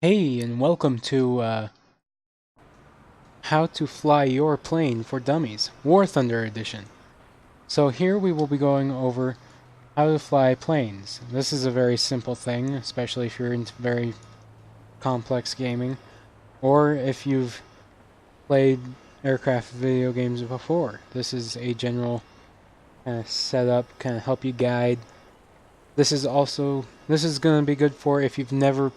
Hey, and welcome to How to Fly Your Plane for Dummies, Warthunder Edition. So here we will be going over how to fly planes. This is a very simple thing, especially if you're into very complex gaming, or if you've played aircraft video games before. This is a general kind of setup, kind of help you guide. This is going to be good for if you've never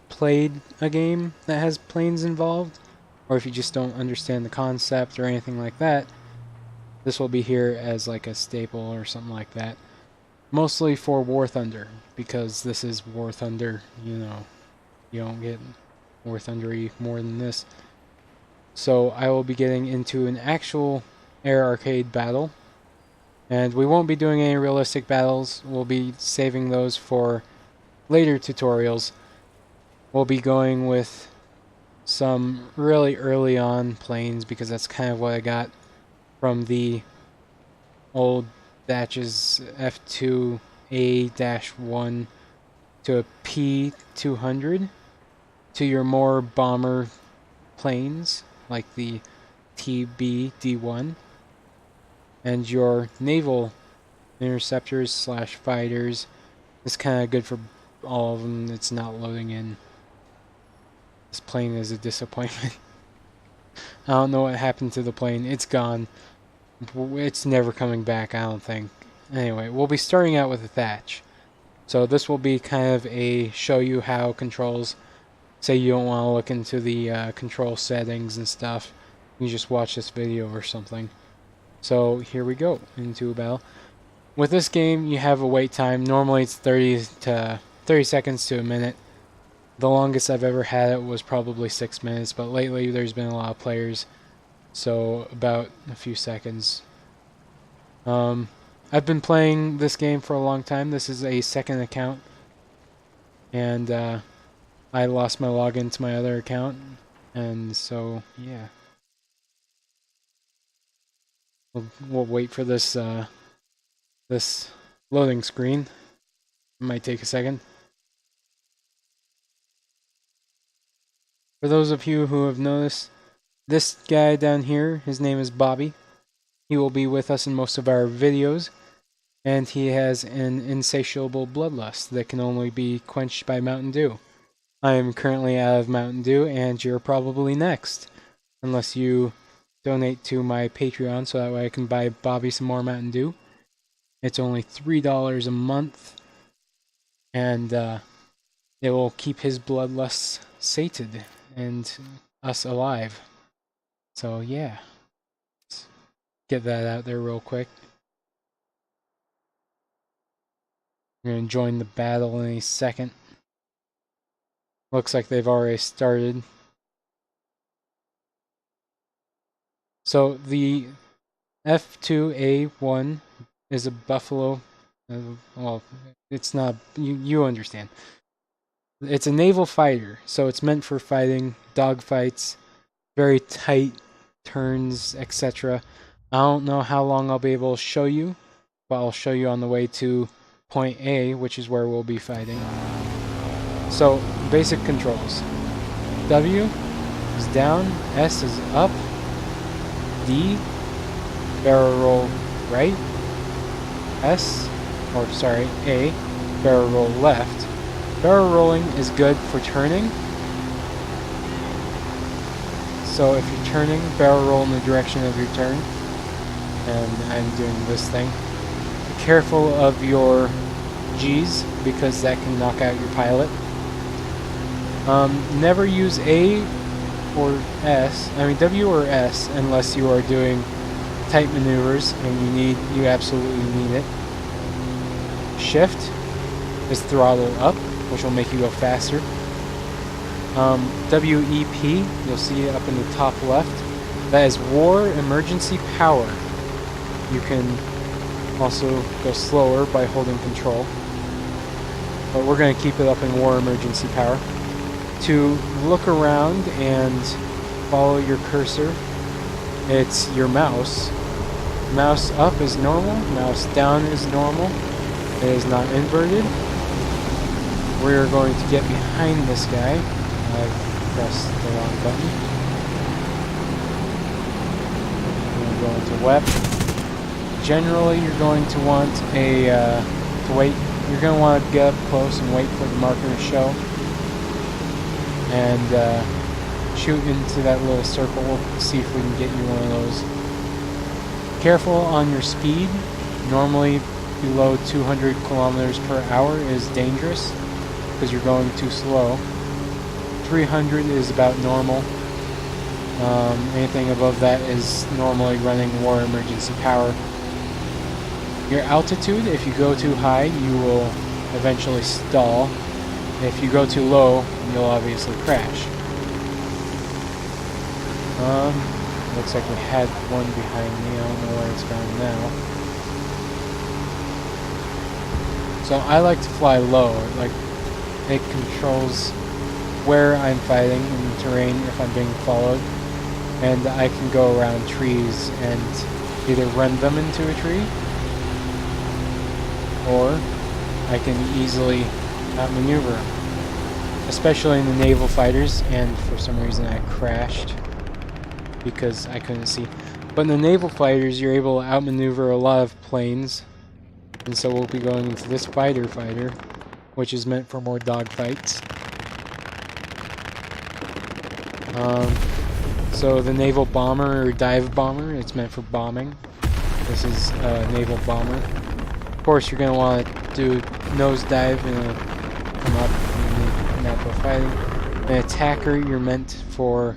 played a game that has planes involved, or if you just don't understand the concept or anything like that. This will be here as like a staple or something like that. Mostly for War Thunder, because this is War Thunder, you don't get War Thundery more than this. So I will be getting into an actual air arcade battle, and we won't be doing any realistic battles. We'll be saving those for later tutorials. We'll be going with some really early on planes because that's kind of what I got from the old Daches F2A-1 to a P200 to your more bomber planes like the TB-D1 and your naval interceptors slash fighters. It's kind of good for all of them. It's not loading in. This plane is a disappointment. I don't know what happened to the plane. It's gone. It's never coming back, I don't think. Anyway, we'll be starting out with a Thatch. So this will be kind of a show you how controls. Say you don't want to look into the control settings and stuff. You just watch this video or something. So here we go into a battle. With this game, you have a wait time. Normally it's 30 seconds to a minute. The longest I've ever had it was probably 6 minutes, but lately there's been a lot of players, so about a few seconds. I've been playing this game for a long time. This is a second account, and I lost my login to my other account, and so yeah. We'll wait for this this loading screen. It might take a second. For those of you who have noticed, this guy down here, his name is Bobby. He will be with us in most of our videos, and he has an insatiable bloodlust that can only be quenched by Mountain Dew. I am currently out of Mountain Dew, and you're probably next, unless you donate to my Patreon so that way I can buy Bobby some more Mountain Dew. It's only $3 a month, and it will keep his bloodlust sated and us alive. So yeah, let's get that out there real quick. We're gonna join the battle in a second. Looks like they've already started. So the F2A1 is a Buffalo. Well, it's not. You understand. It's a naval fighter, so it's meant for fighting dogfights, very tight turns, etc. I don't know how long I'll be able to show you, but I'll show you on the way to point A, which is where we'll be fighting. So, basic controls. W is down, S is up, D, barrel roll right, A, barrel roll left. Barrel rolling is good for turning. So if you're turning, barrel roll in the direction of your turn. And I'm doing this thing. Be careful of your G's, because that can knock out your pilot. Never use W or S, unless you are doing tight maneuvers and you absolutely need it. Shift is throttle up, which will make you go faster. WEP, you'll see it up in the top left. That is War Emergency Power. You can also go slower by holding control, but we're going to keep it up in War Emergency Power. To look around and follow your cursor, it's your mouse. Mouse up is normal, mouse down is normal. It is not inverted. We're going to get behind this guy I've pressed the wrong button. I'm going to go into weapon. Generally, you're going to want to wait. You're going to want to get up close and wait for the marker to show, and shoot into that little circle. We'll see if we can get you one of those. Careful on your speed. Normally, below 200 kilometers per hour is dangerous because you're going too slow. 300 is about normal. Anything above that is normally running war emergency power. Your altitude, if you go too high, you will eventually stall. If you go too low, you'll obviously crash. Looks like we had one behind me. I don't know where it's gone now. So I like to fly low. Like, it controls where I'm fighting in the terrain if I'm being followed, and I can go around trees and either run them into a tree, or I can easily outmaneuver them, especially in the naval fighters. And for some reason I crashed because I couldn't see. But in the naval fighters, you're able to outmaneuver a lot of planes, and so we'll be going into this fighter, which is meant for more dogfights. So the naval bomber or dive bomber, it's meant for bombing. This is a naval bomber. Of course, you're going to want to do nosedive and come up in natural fighting. An attacker, you're meant for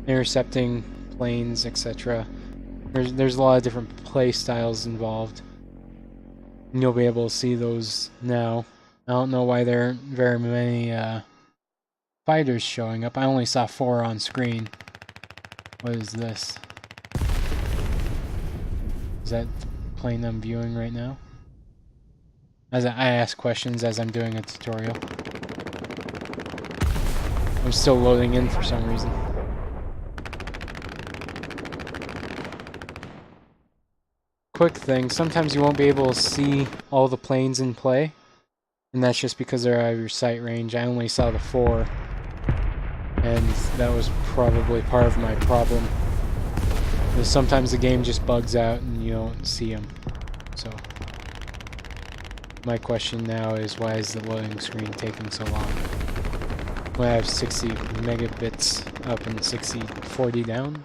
intercepting planes, etc. There's a lot of different play styles involved, and you'll be able to see those now. I don't know why there aren't very many fighters showing up. I only saw 4 on screen. What is this? Is that the plane I'm viewing right now? As I ask questions as I'm doing a tutorial. I'm still loading in for some reason. Quick thing, sometimes you won't be able to see all the planes in play, and that's just because they're out of your sight range. I only saw the 4, and that was probably part of my problem. Because sometimes the game just bugs out and you don't see them. So my question now is, why is the loading screen taking so long? When I have 60 megabits up and 40 down?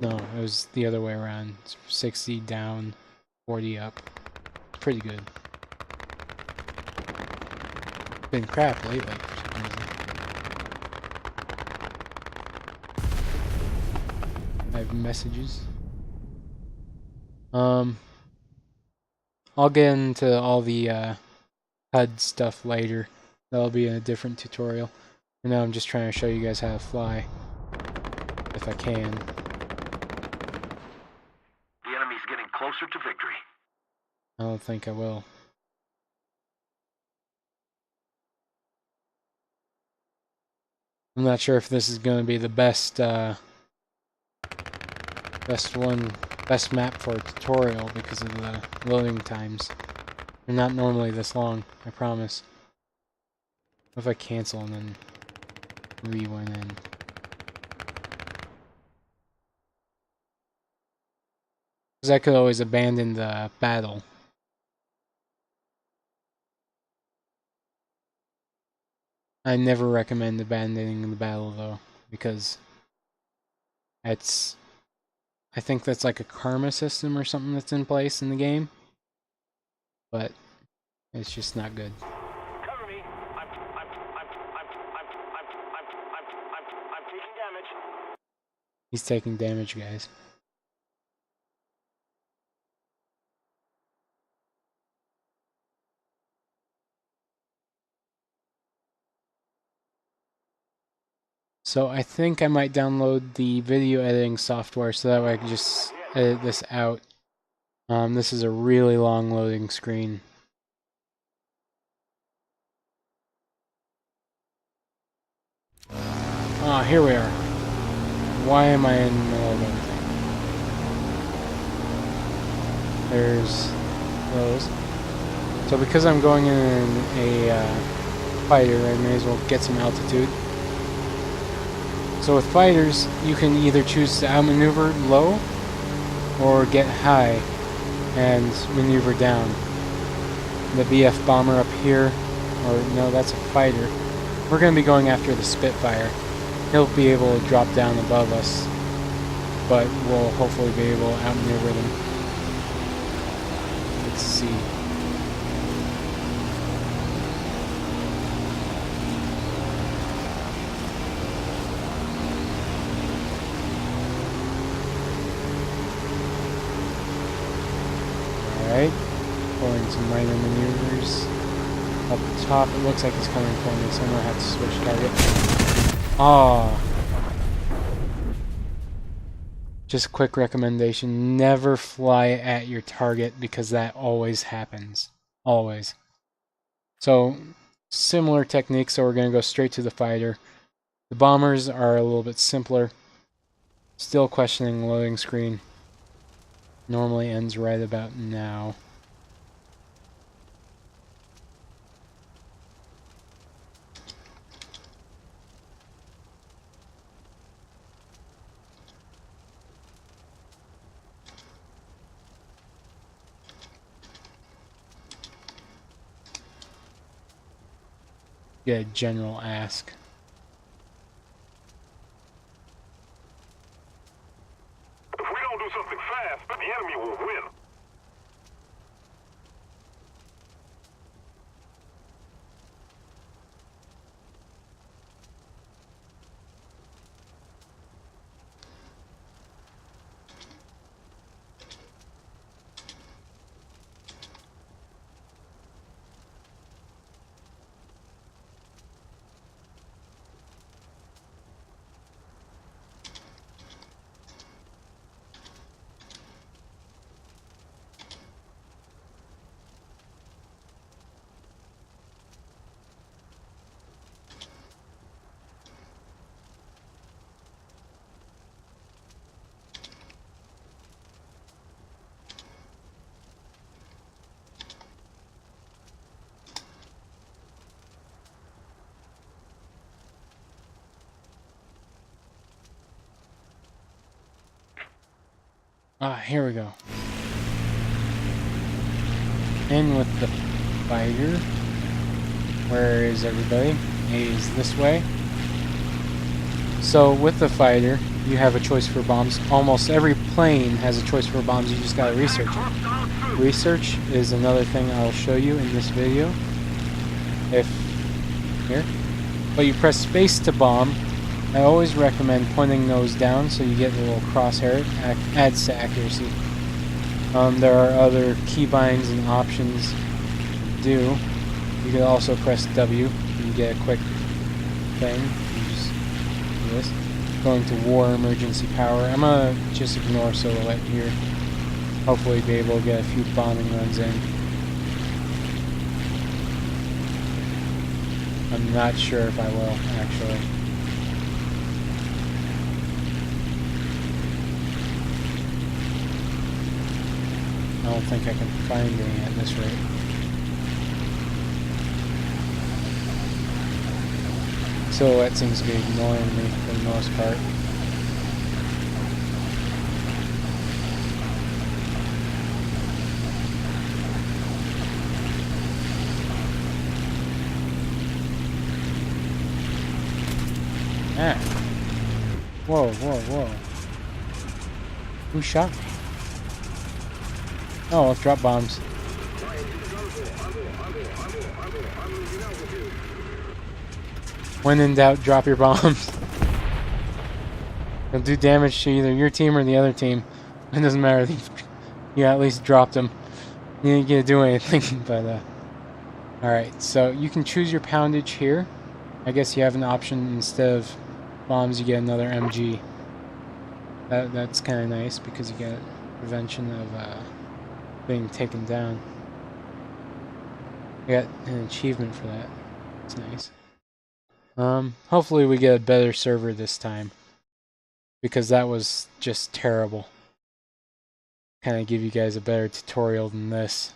No, it was the other way around. 60 down, 40 up. Pretty good. Been crap lately for some reason. I have messages. I'll get into all the HUD stuff later. That'll be in a different tutorial. For now, I'm just trying to show you guys how to fly, if I can. The enemy's getting closer to victory. I don't think I will. I'm not sure if this is going to be the best best map for a tutorial because of the loading times. They're not normally this long, I promise. What if I cancel and then re-went in? Because I could always abandon the battle. I never recommend abandoning the battle though, because I think that's like a karma system or something that's in place in the game, but it's just not good. Cover me. I'm taking damage. He's taking damage, guys. So I think I might download the video editing software so that way I can just edit this out. This is a really long loading screen. Ah, here we are. Why am I in the middle of everything? There's those. So because I'm going in a fighter, I may as well get some altitude. So with fighters, you can either choose to outmaneuver low or get high and maneuver down. The BF bomber up here, or no, that's a fighter. We're going to be going after the Spitfire. He'll be able to drop down above us, but we'll hopefully be able to outmaneuver them. Let's see. Alright, pulling some minor maneuvers. Up top, it looks like he's coming for me, so I'm gonna have to switch target. Ah. Just a quick recommendation, never fly at your target because that always happens. Always. So, similar technique, so we're gonna go straight to the fighter. The bombers are a little bit simpler. Still questioning loading screen. Normally ends right about now. Get a general ask. If we don't do something fast, the enemy will win. Ah, here we go. In with the fighter. Where is everybody? He's this way. So with the fighter, you have a choice for bombs. Almost every plane has a choice for bombs. You just gotta research it. Research is another thing I'll show you in this video. Here. But you press space to bomb. I always recommend pointing those down so you get a little crosshair. It adds to accuracy. There are other keybinds and options to do. You can also press W and get a quick thing. You just do this. Going to war emergency power. I'm gonna just ignore silhouette here. Hopefully be able to get a few bombing runs in. I'm not sure if I will, actually. I don't think I can find any at this rate. Silhouette seems to be ignoring me for the most part. Ah. Whoa, whoa, whoa. Who shot me? Oh, let's drop bombs. When in doubt, drop your bombs. They'll do damage to either your team or the other team. It doesn't matter. You at least dropped them. You didn't get to do anything, but alright, so you can choose your poundage here. I guess you have an option instead of bombs, you get another MG. That's kind of nice because you get prevention of being taken down. I got an achievement for that. It's nice. Hopefully we get a better server this time, because that was just terrible. Kind of give you guys a better tutorial than this.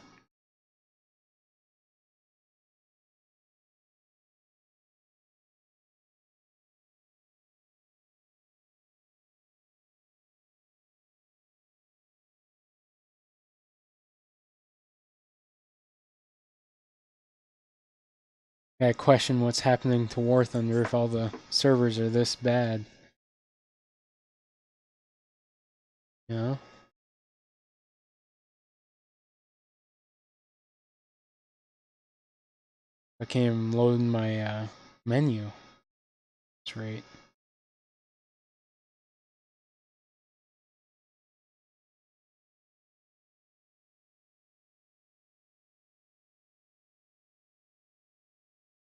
I question what's happening to Warthunder if all the servers are this bad. You know? I can't even load my menu. That's right.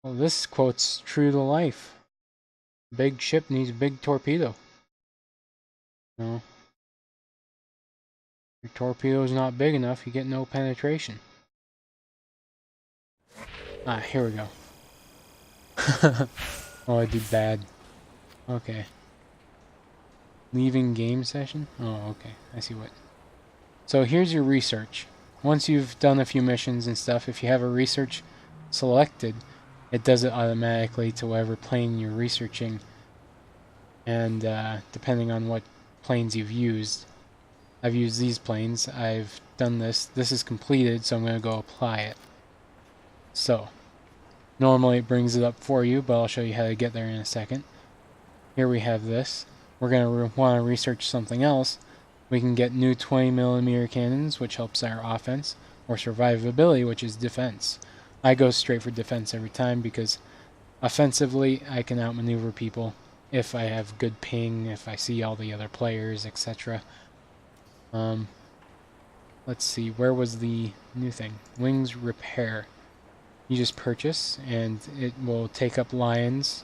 Well, this quote's true to life. Big ship needs a big torpedo. You know? Your torpedo's not big enough, you get no penetration. Ah, here we go. Oh, I did bad. Okay. Leaving game session? Oh, okay. I see what. So here's your research. Once you've done a few missions and stuff, if you have a research selected, it does it automatically to whatever plane you're researching. And depending on what planes you've used, I've used these planes. I've done this. This is completed, so I'm going to go apply it. So, normally it brings it up for you, but I'll show you how to get there in a second. Here we have this. We're going to want to research something else. We can get new 20mm cannons, which helps our offense, or survivability, which is defense. I go straight for defense every time because offensively I can outmaneuver people if I have good ping, if I see all the other players, etc. Let's see, where was the new thing? Wings repair. You just purchase, and it will take up lions.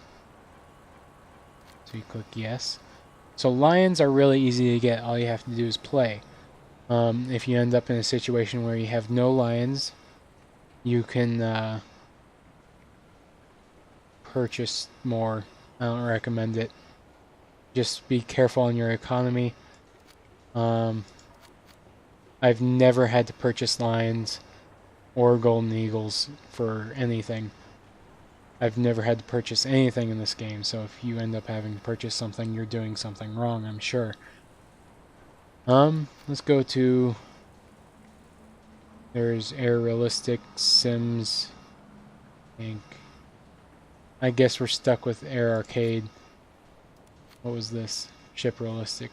So you click yes. So lions are really easy to get. All you have to do is play. If you end up in a situation where you have no lions, you can purchase more. I don't recommend it. Just be careful on your economy. I've never had to purchase lions or golden eagles for anything. I've never had to purchase anything in this game, so if you end up having to purchase something, you're doing something wrong, I'm sure. Let's go to... There's Air Realistic, Sims, Inc. I guess we're stuck with Air Arcade. What was this? Ship Realistic.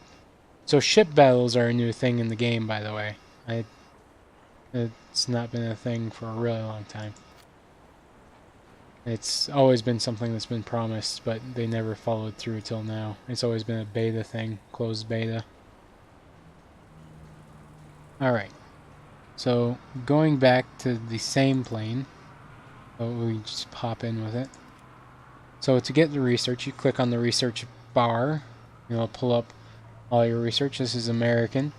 So ship battles are a new thing in the game, by the way. It's not been a thing for a really long time. It's always been something that's been promised, but they never followed through till now. It's always been a beta thing, closed beta. Alright, so going back to the same plane, so we just pop in with it. So to get the research, you click on the research bar, and it'll pull up all your research. This is American,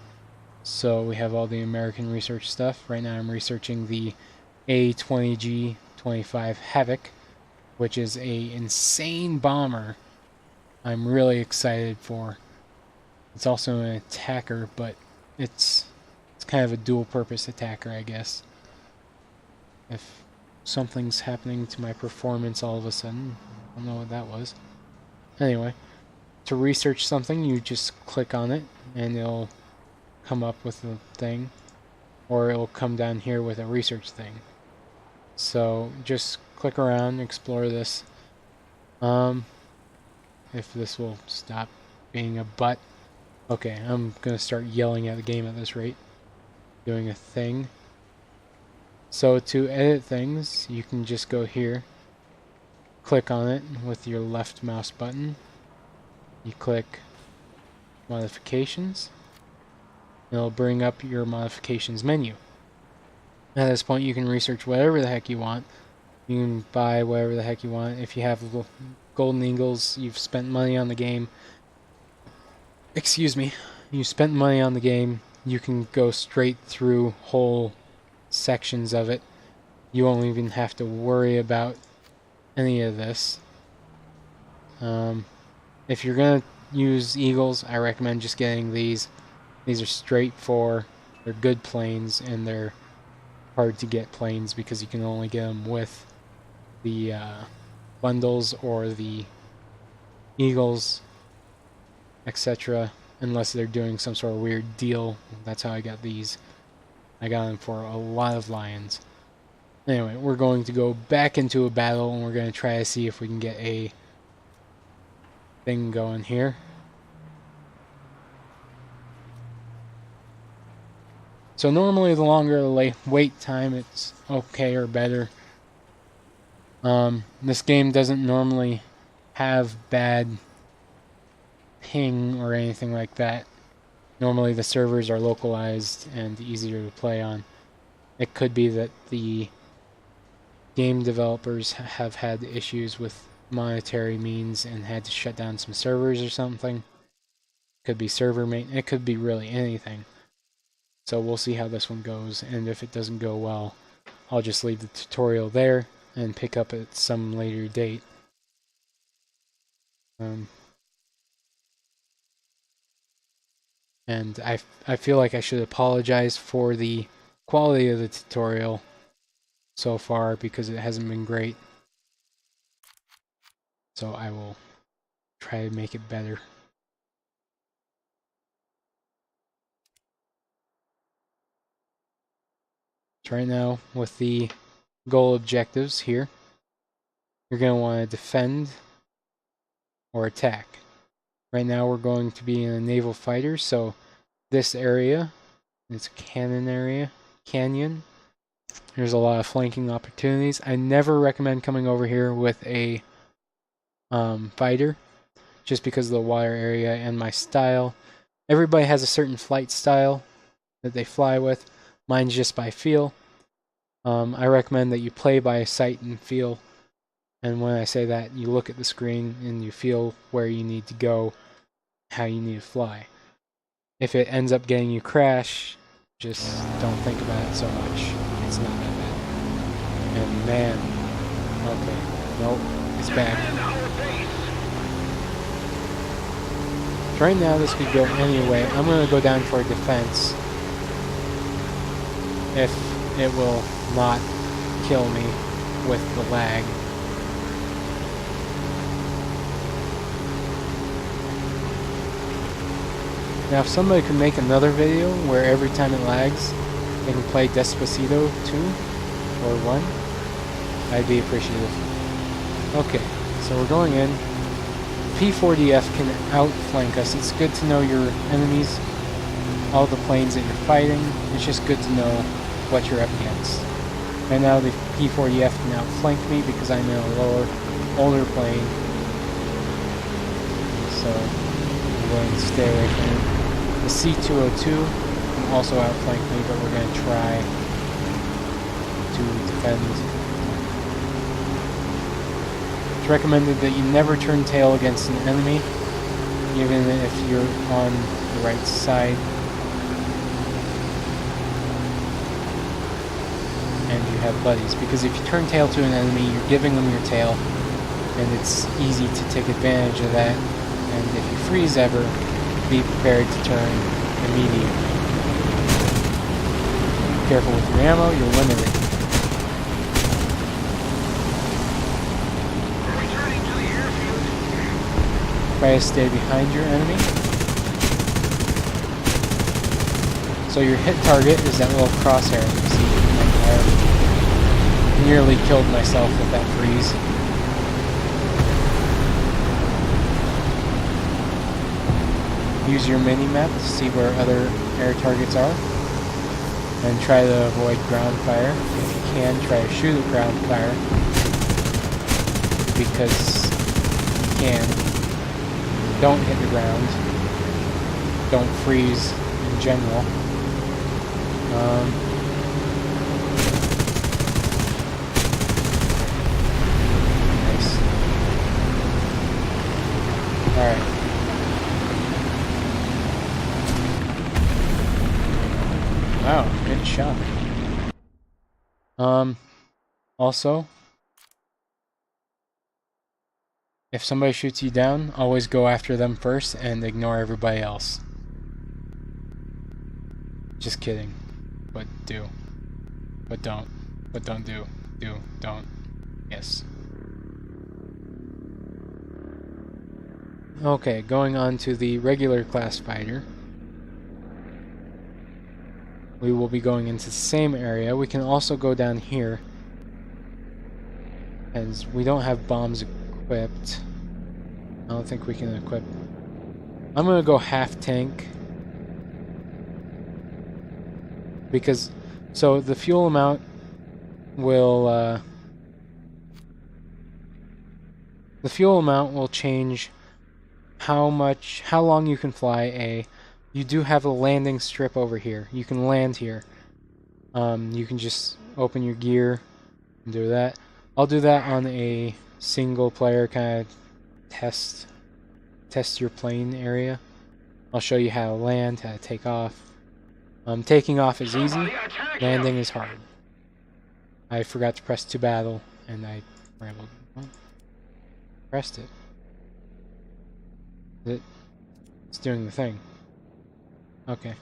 so we have all the American research stuff. Right now I'm researching the A-20G-25 Havoc, which is a insane bomber I'm really excited for. It's also an attacker, but it's kind of a dual-purpose attacker, I guess. If something's happening to my performance all of a sudden, I don't know what that was. Anyway, to research something, you just click on it, and it'll come up with a thing, or it'll come down here with a research thing. So just click around, explore this. If this will stop being a butt. Okay, I'm gonna start yelling at the game at this rate. Doing a thing. So to edit things, you can just go here, click on it with your left mouse button. You click modifications. It'll bring up your modifications menu. At this point, you can research whatever the heck you want. You can buy whatever the heck you want. If you have golden eagles, you've spent money on the game. Excuse me. You spent money on the game. You can go straight through whole sections of it. You won't even have to worry about any of this. If you're gonna use eagles, I recommend just getting these. These are straight for. They're good planes, and they're hard to get planes because you can only get them with the bundles or the eagles, etc. Unless they're doing some sort of weird deal. That's how I got these. I got them for a lot of lions. Anyway, we're going to go back into a battle, and we're going to try to see if we can get a thing going here. So normally the longer the wait time, it's okay or better. This game doesn't normally have bad ping or anything like that. Normally the servers are localized and easier to play on. It could be that the game developers have had issues with monetary means and had to shut down some servers or something. Could be server maintenance. It could be really anything. So we'll see how this one goes, and if it doesn't go well, I'll just leave the tutorial there and pick up at some later date. And I feel like I should apologize for the quality of the tutorial so far because it hasn't been great. So I will try to make it better. So right now, with the goal objectives here, you're going to want to defend or attack. Right now we're going to be in a naval fighter, so this area, it's a canyon. There's a lot of flanking opportunities. I never recommend coming over here with a fighter, just because of the water area and my style. Everybody has a certain flight style that they fly with. Mine's just by feel. I recommend that you play by sight and feel. And when I say that, you look at the screen and you feel where you need to go, how you need to fly. If it ends up getting you crash, just don't think about it so much. It's not that bad. And man, okay, nope, it's bad. So right now this could go anyway. I'm going to go down for defense. If it will not kill me with the lag. Now if somebody could make another video where every time it lags, they can play Despacito 2 or 1, I'd be appreciative. Okay, so we're going in. P4DF can outflank us. It's good to know your enemies, all the planes that you're fighting. It's just good to know what you're up against. Right now the P4DF can outflank me because I'm in a older plane. So I'm going to stay away from it. The C202 can also outflank me, but we're going to try to defend. It's recommended that you never turn tail against an enemy, even if you're on the right side. And you have buddies, because if you turn tail to an enemy, you're giving them your tail, and it's easy to take advantage of that. And if you freeze ever, be prepared to turn immediately. Careful with your ammo, you're limited. Try to stay behind your enemy. So your hit target is that little crosshair. You see, I nearly killed myself with that freeze. Use your mini-map to see where other air targets are. And try to avoid ground fire. If you can, try to shoot at ground fire. Because you can. Don't hit the ground. Don't freeze in general. Nice. Alright. Wow, good shot. Also, if somebody shoots you down, always go after them first and ignore everybody else. Just kidding. But do. But don't. But don't do. Do. Don't. Yes. Okay, going on to the regular class fighter. We will be going into the same area. We can also go down here As we don't have bombs equipped. I don't think we can equip. I'm gonna go half tank. Because, so the fuel amount will, the fuel amount will change how long you can fly. You do have a landing strip over here. You can land here. You can just open your gear and do that. I'll do that on a single player kind of test your plane area. I'll show you how to land, how to take off. Taking off is easy, landing is hard. I forgot to press to battle, and I rambled. Well, pressed it. It's doing the thing. Okay.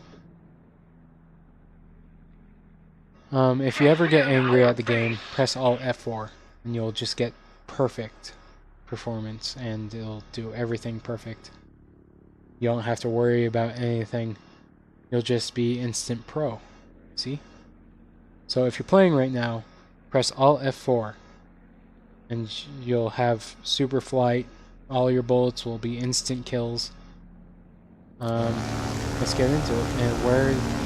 If you ever get angry at the game, press Alt F4, and you'll just get perfect performance, and it'll do everything perfect. You don't have to worry about anything. You'll just be instant pro. See? So if you're playing right now, press Alt F4, and you'll have super flight. All your bullets will be instant kills. Let's get into it. And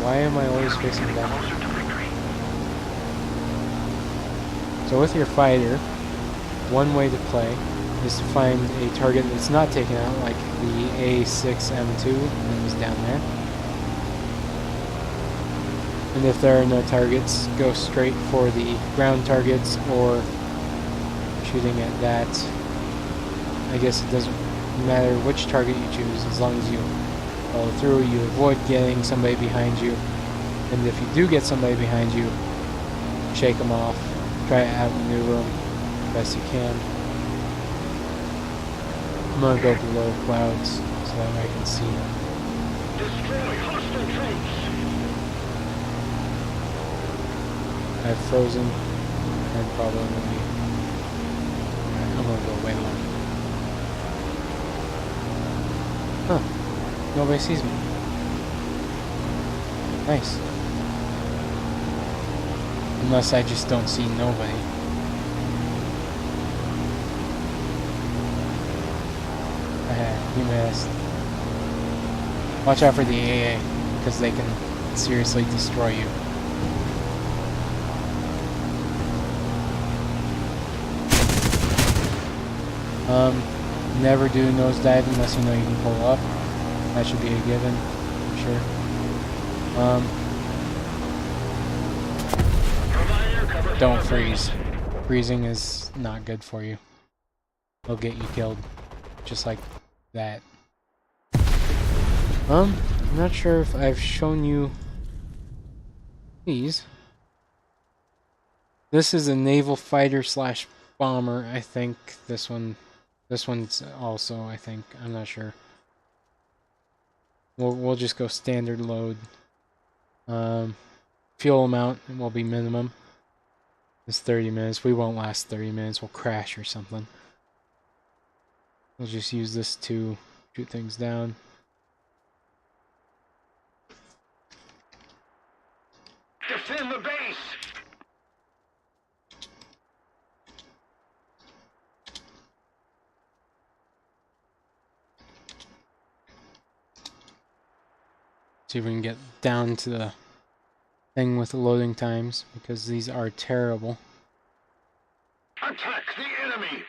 why am I always facing back? So with your fighter, one way to play is to find a target that's not taken out, like the A6M2 that was down there. And if there are no targets, go straight for the ground targets or shooting at that. I guess it doesn't matter which target you choose, as long as you follow through, you avoid getting somebody behind you. And if you do get somebody behind you, shake them off. Try to outmaneuver them best you can. I'm gonna go below clouds so that I can see. Destroy hostile troops. I've frozen. I'm probably gonna be. I'm gonna go way low. Huh. Nobody sees me. Nice. Unless I just don't see nobody. You missed. Watch out for the AA, because they can seriously destroy you. Never do nosedive unless you know you can pull up. That should be a given, I'm sure. Don't freeze. Freezing is not good for you. It'll get you killed. Just like that. I'm not sure if I've shown you these. This is a naval fighter slash bomber, I think. This one's also, I think. I'm not sure. We'll just go standard load. Fuel amount will be minimum. It's 30 minutes. We won't last 30 minutes. We'll crash or something. We'll just use this to shoot things down. Defend the base. See if we can get down to the thing with the loading times, because these are terrible. Attack the enemy.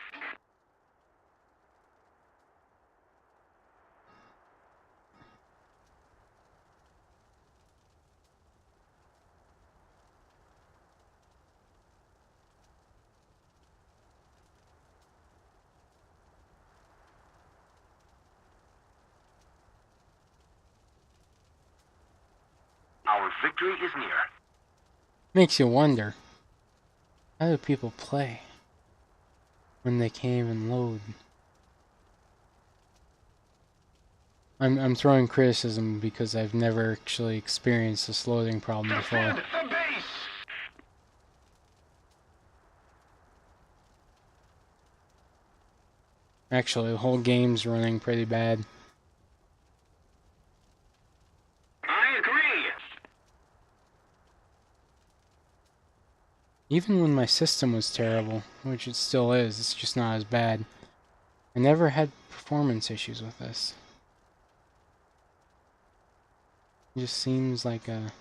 Our victory is near. Makes you wonder, how do people play when they can't even load? I'm throwing criticism because I've never actually experienced this loading problem before. Defend the base. Actually, the whole game's running pretty bad. I agree. Even when my system was terrible, which it still is, it's just not as bad. I never had performance issues with this. It just seems like a...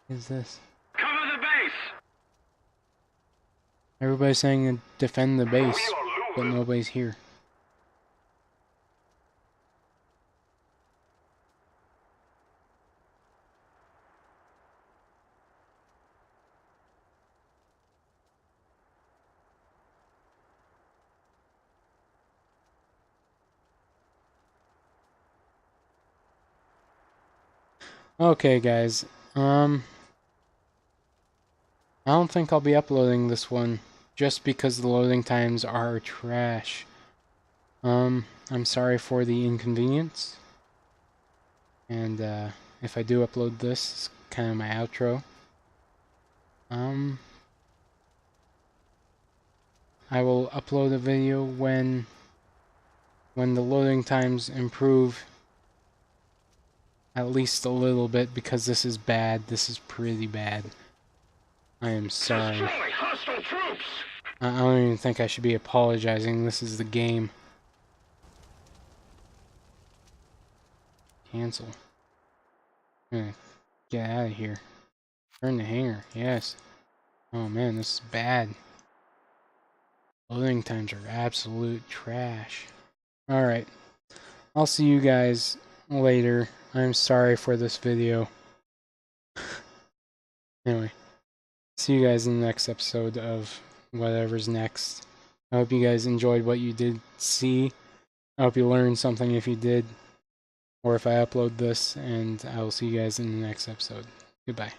What is this? Cover the base! Everybody's saying to defend the We base, are but losing. nobody's here. Okay, guys. I don't think I'll be uploading this one just because the loading times are trash. I'm sorry for the inconvenience. And if I do upload this, it's kind of my outro. I will upload a video when the loading times improve at least a little bit, because this is bad. This is pretty bad. I am sorry. Destroy hostile troops! I don't even think I should be apologizing. This is the game. Cancel. I'm gonna get out of here. Turn the hangar. Yes. Oh man, this is bad. Loading times are absolute trash. Alright. I'll see you guys later. I'm sorry for this video. Anyway. See you guys in the next episode of whatever's next. I hope you guys enjoyed what you did see. I hope you learned something if you did, or if I upload this, and I will see you guys in the next episode. Goodbye.